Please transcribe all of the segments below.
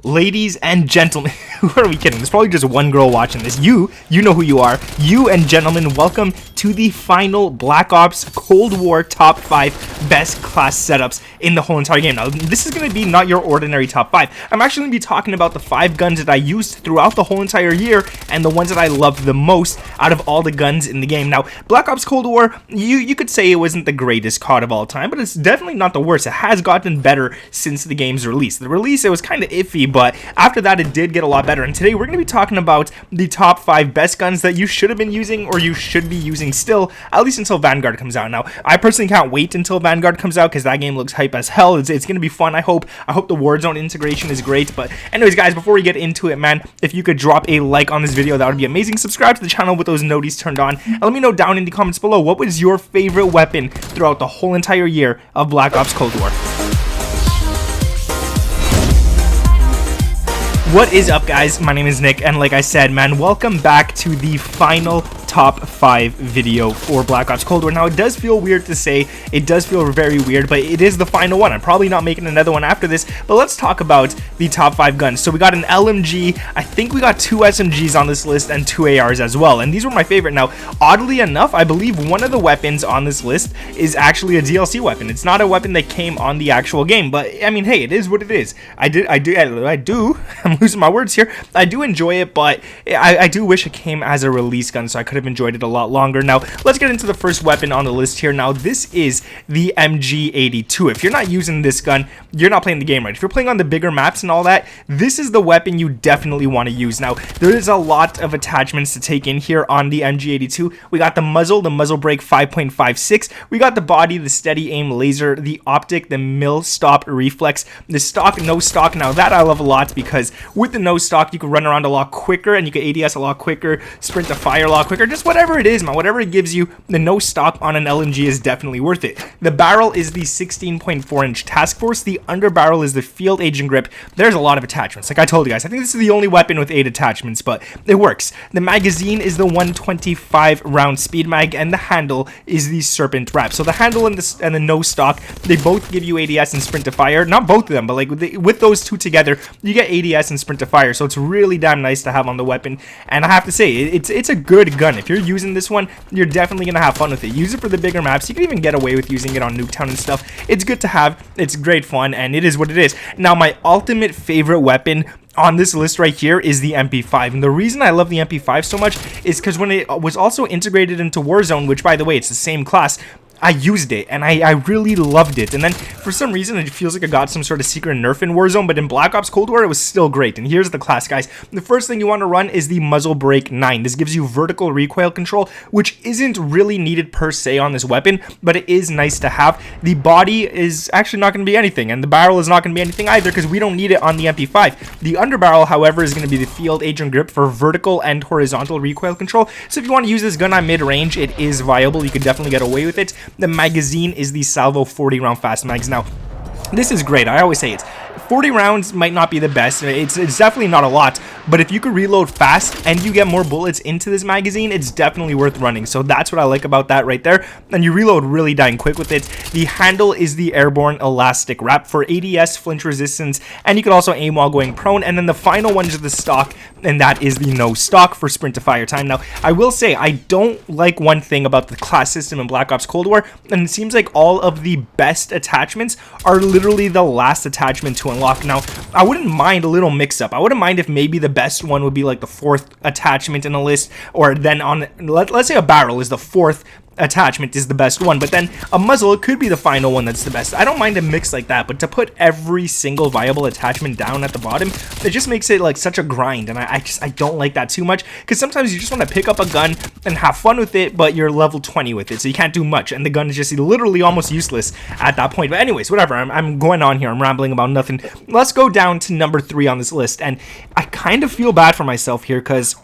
ladies and gentlemen, who are we kidding? There's probably just one girl watching this. You know who you are. You and gentlemen, welcome to the final Black Ops Cold War top 5 best class setups in the whole entire game. Now, this is going to be not your ordinary top 5. I'm actually going to be talking about the 5 guns that I used throughout the whole entire year and the ones that I loved the most out of all the guns in the game. Now, Black Ops Cold War, you could say it wasn't the greatest COD of all time, but it's definitely not the worst. It has gotten better since the game's release. The release, it was kind of iffy, but after that, it did get a lot better. And today, we're going to be talking about the top 5 best guns that you should have been using or you should be using still, at least until Vanguard comes out. Now, I personally can't wait until Vanguard comes out because that game looks hype as hell. It's going to be fun, I hope. I hope the Warzone integration is great. But anyways, guys, before we get into it, man, if you could drop a like on this video, that would be amazing. Subscribe to the channel with those noties turned on. And let me know down in the comments below, what was your favorite weapon throughout the whole entire year of Black Ops Cold War? What is up, guys? My name is Nick, and like I said, man, welcome back to the final top 5 video for Black Ops Cold War. Now, it does feel weird to say, it does feel very weird, but it is the final one. I'm probably not making another one after this, but let's talk about the top 5 guns. So we got an LMG, I think we got 2 SMGs on this list, and 2 ARs as well, and these were my favorite. Now, oddly enough, I believe one of the weapons on this list is actually a DLC weapon. It's not a weapon that came on the actual game, but I mean, hey, it is what it is. I do, I'm losing my words here. I do enjoy it, but I do wish it came as a release gun, so I could have enjoyed it a lot longer. Now, let's get into the first weapon on the list here. Now, this is the MG82. If you're not using this gun, you're not playing the game right. If you're playing on the bigger maps and all that, this is the weapon you definitely want to use. Now, there is a lot of attachments to take in here on the MG82. We got the muzzle brake 5.56. We got the body, the steady aim laser, the optic, the mill stop reflex, the stock, no stock. Now, that I love a lot because with the no stock, you can run around a lot quicker and you can ADS a lot quicker, sprint to fire a lot quicker, just whatever it is, man, whatever it gives you, the no stock on an LMG is definitely worth it. The barrel is the 16.4 inch task force. The under barrel is the field agent grip. There's a lot of attachments. Like I told you guys, I think this is the only weapon with 8 attachments, but it works. The magazine is the 125 round speed mag, and the handle is the serpent wrap. So the handle and the no stock, they both give you ADS and sprint to fire. Not both of them, but like with those two together, you get ADS and sprint to fire. So it's really damn nice to have on the weapon. And I have to say, it's a good gun. If you're using this one, you're definitely gonna have fun with it. Use it for the bigger maps. You can even get away with using it on Nuketown and stuff. It's good to have. It's great fun, and it is what it is. Now, my ultimate favorite weapon on this list right here is the MP5, and the reason I love the MP5 so much is because when it was also integrated into Warzone, which by the way, it's the same class, I used it, and I really loved it. And then, for some reason, it feels like I got some sort of secret nerf in Warzone, but in Black Ops Cold War, it was still great. And here's the class, guys. The first thing you want to run is the muzzle brake 9. This gives you vertical recoil control, which isn't really needed per se on this weapon, but it is nice to have. The body is actually not going to be anything, and the barrel is not going to be anything either, because we don't need it on the MP5. The underbarrel, however, is going to be the field agent grip for vertical and horizontal recoil control. So if you want to use this gun on mid-range, it is viable. You could definitely get away with it. The magazine is the Salvo 40 round fast mags. Now, this is great. I always say it. 40 rounds might not be the best. It's definitely not a lot, but if you could reload fast and you get more bullets into this magazine, it's definitely worth running. So that's what I like about that right there. And you reload really dang quick with it. The handle is the airborne elastic wrap for ADS, flinch resistance, and you can also aim while going prone. And then the final one is the stock, and that is the no stock for sprint to fire time. Now, I will say, I don't like one thing about the class system in Black Ops Cold War, and it seems like all of the best attachments are literally the last attachment to unlock. Now, I wouldn't mind a little mix-up. I wouldn't mind if maybe the best one would be like the 4th attachment in the list, or then on, let's say a barrel is the 4th attachment is the best one, but then a muzzle, it could be the final one that's the best. I don't mind a mix like that, but to put every single viable attachment down at the bottom, it just makes it like such a grind, and I don't like that too much, because sometimes you just want to pick up a gun and have fun with it, but you're level 20 with it, so you can't do much, and the gun is just literally almost useless at that point. But anyways, whatever, I'm going on here, I'm rambling about nothing. Let's go down to number 3 on this list, and I kind of feel bad for myself here, because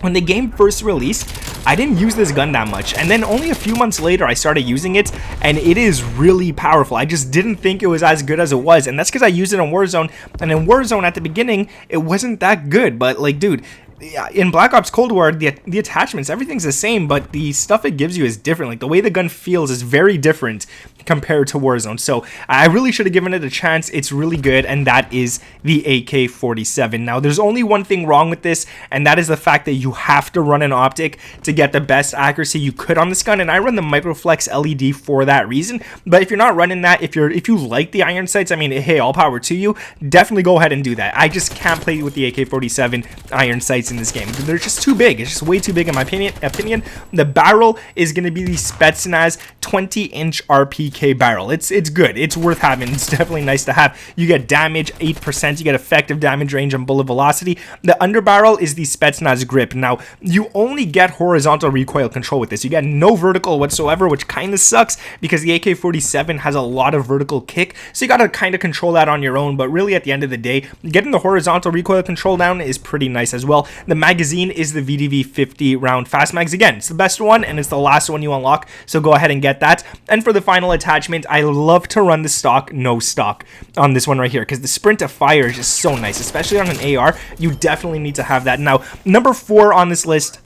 when the game first released, I didn't use this gun that much, and then only a few months later I started using it, and it is really powerful. I just didn't think it was as good as it was, and that's because I used it in Warzone, and in Warzone at the beginning, it wasn't that good, but like, dude, in Black Ops Cold War, the attachments, everything's the same, but the stuff it gives you is different. Like, the way the gun feels is very different compared to Warzone. So I really should have given it a chance. It's really good, and that is the AK-47. Now, there's only one thing wrong with this, and that is the fact that you have to run an optic to get the best accuracy you could on this gun, and I run the Microflex LED for that reason. But if you're not running that, if you like the iron sights, I mean, hey, all power to you. Definitely go ahead and do that. I just can't play with the AK-47 iron sights in this game. They're just too big. It's just way too big in my opinion. The barrel is going to be the Spetsnaz 20-inch RPK barrel. It's good. It's worth having. It's definitely nice to have. You get damage 8%. You get effective damage range and bullet velocity. The underbarrel is the Spetsnaz grip. Now, you only get horizontal recoil control with this. You get no vertical whatsoever, which kind of sucks because the AK-47 has a lot of vertical kick. So you got to kind of control that on your own. But really, at the end of the day, getting the horizontal recoil control down is pretty nice as well. The magazine is the VDV 50 round fast mags. Again, it's the best one and it's the last one you unlock. So go ahead and get that. And for the final attachment, I love to run the stock, no stock on this one right here because the sprint of fire is just so nice, especially on an AR. You definitely need to have that. Now, number 4 on this list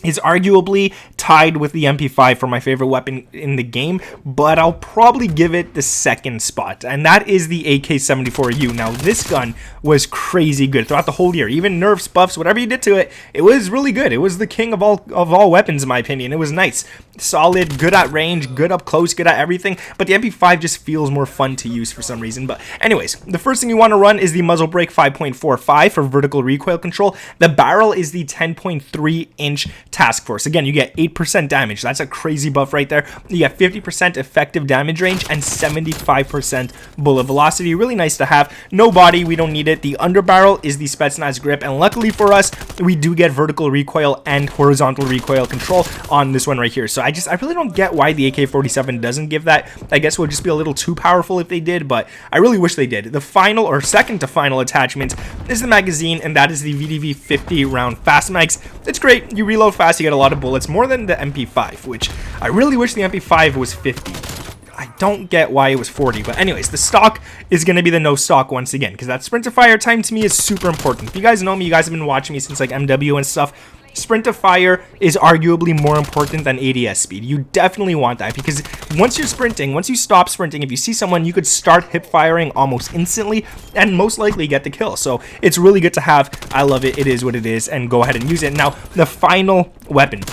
is arguably tied with the MP5 for my favorite weapon in the game, but I'll probably give it the second spot, and that is the AK-74U. Now, this gun was crazy good throughout the whole year. Even nerfs, buffs, whatever you did to it, it was really good. It was the king of all weapons, in my opinion. It was nice, solid, good at range, good up close, good at everything, but the MP5 just feels more fun to use for some reason. But anyways, the first thing you want to run is the muzzle brake 5.45 for vertical recoil control. The barrel is the 10.3-inch task force. Again, you get 8% damage. That's a crazy buff right there. You get 50% effective damage range and 75% bullet velocity. Really nice to have. No body, we don't need it. The underbarrel is the Spetsnaz grip, and luckily for us, we do get vertical recoil and horizontal recoil control on this one right here. So I really don't get why the AK-47 doesn't give that. I guess it would just be a little too powerful if they did, but I really wish they did. The final or second to final attachment is the magazine, and that is the VDV 50 round fast mags. It's great. You reload fast, you get a lot of bullets, more than the MP5, which I really wish the MP5 was 50. I don't get why it was 40, but anyways, the stock is going to be the no stock once again, because that sprint to fire time to me is super important. If you guys know me, you guys have been watching me since like MW and stuff. Sprint to fire is arguably more important than ADS speed. You definitely want that because once you're sprinting, once you stop sprinting, if you see someone, you could start hip firing almost instantly and most likely get the kill. So it's really good to have. I love it. It is what it is, and go ahead and use it. Now, the final weapon.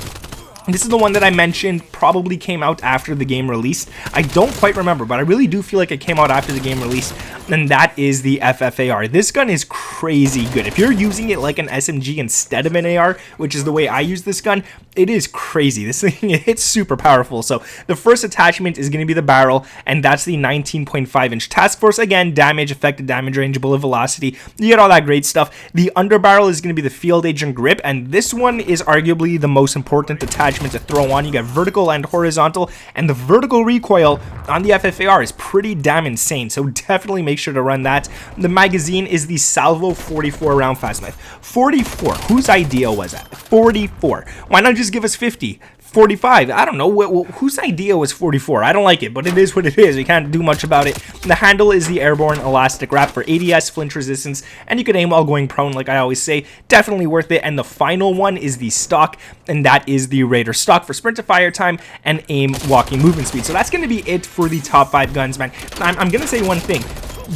This is the one that I mentioned probably came out after the game released. I don't quite remember, but I really do feel like it came out after the game released, and that is the FFAR. This gun is crazy good. If you're using it like an SMG instead of an AR, which is the way I use this gun, it is crazy. This thing, it's super powerful. So the first attachment is going to be the barrel, and that's the 19.5-inch task force. Again, damage, effective damage range, bullet velocity, you get all that great stuff. The underbarrel is going to be the field agent grip, and this one is arguably the most important attachment to throw on. You get vertical and horizontal, and the vertical recoil on the FFAR is pretty damn insane, so definitely make sure to run that. The magazine is the Salvo 44 round fast knife. 44, whose idea was that? 44, why not just give us 50? 45, I don't know, whose idea was 44? I don't like it, but it is what it is. We can't do much about it. The handle is the airborne elastic wrap for ADS, flinch resistance, and you can aim while going prone, like I always say. Definitely worth it. And the final one is the stock, and that is the Raider stock for sprint to fire time and aim walking movement speed. So that's going to be it for the top 5 guns, man. I'm going to say one thing.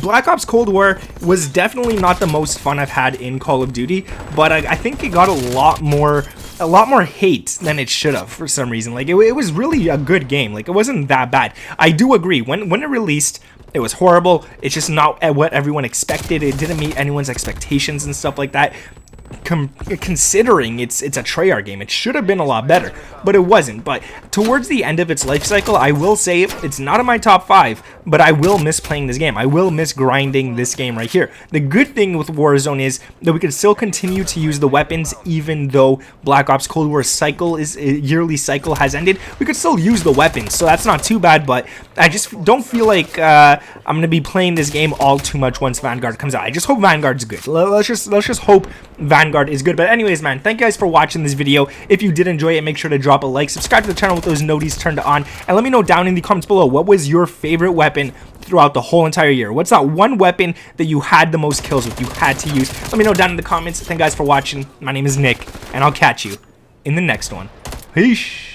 Black Ops Cold War was definitely not the most fun I've had in Call of Duty, but I think it got a lot more hate than it should have for some reason. Like, it was really a good game. Like, it wasn't that bad. I do agree. When it released, it was horrible. It's just not what everyone expected. It didn't meet anyone's expectations and stuff like that. Considering it's a Treyarch game, it should have been a lot better, but it wasn't. But towards the end of its life cycle, I will say it's not in my top 5, but I will miss playing this game. I will miss grinding this game right here. The good thing with Warzone is that we can still continue to use the weapons even though Black Ops Cold War yearly cycle has ended. We could still use the weapons, so that's not too bad, but I just don't feel like I'm gonna be playing this game all too much once Vanguard comes out. I just hope Vanguard's good. Let's just hope Vanguard is good. But anyways, man, thank you guys for watching this video. If you did enjoy it, make sure to drop a like, subscribe to the channel with those noties turned on, and let me know down in the comments below, what was your favorite weapon throughout the whole entire year? What's that one weapon that you had the most kills with, you had to use? Let me know down in the comments. Thank you guys for watching. My name is Nick, and I'll catch you in the next one. Peace.